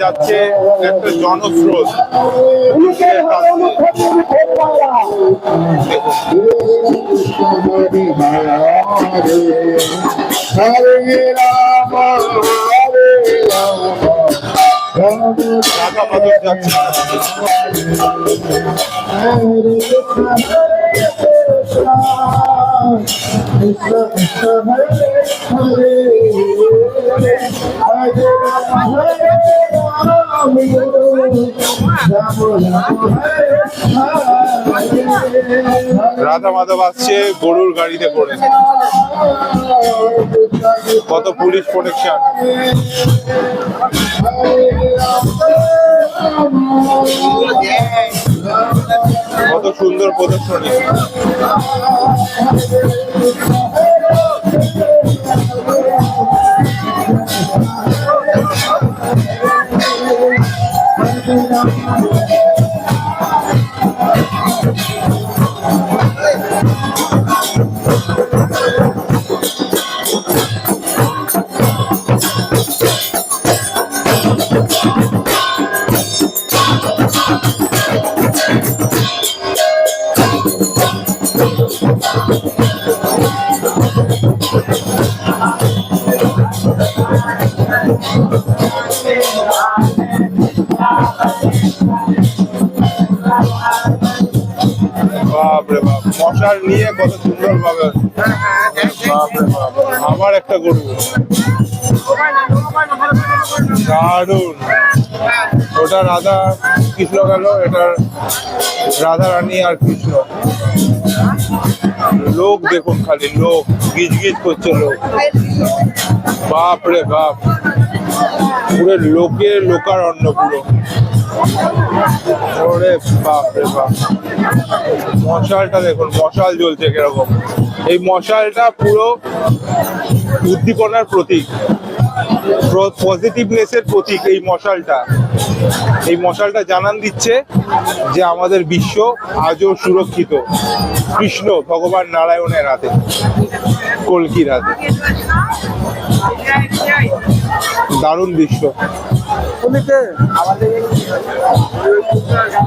যাচ্ছে একটা জনস্রোত। রাধা মাধব আসছে গরুর গাড়িতে করে, কত পুলিশ প্রোটেকশন। কত সুন্দর প্রদর্শনী। বাপরে বাপ, মশাল নিয়ে কত সুন্দর ভাবে। বাপরে বাপ, আমার একটা গরু দারুন। ওটা রাধা কৃষ্ণ গেল, এটা রাধা রানী আর কৃষ্ণ। লোক দেখুন, খালি লোক গিজ গিজ করছে লোক। বাপরে বাপ, পুরো লোকে লোকারণ্য পুরো। ওরে বাপরে বাপ, মশালটা দেখুন, মশাল জ্বলছে কিরকম। এই মশালটা পুরো উদ্দীপনার প্রতীক, পজিটিভনেসের প্রতীক। এই মশালটা, এই মশালটা জানান দিচ্ছে যে আমাদের বিশ্ব আজও সুরক্ষিত কৃষ্ণ ভগবান নারায়ণের হাতে, কল্কির হাতে। দারুণ দৃশ্য।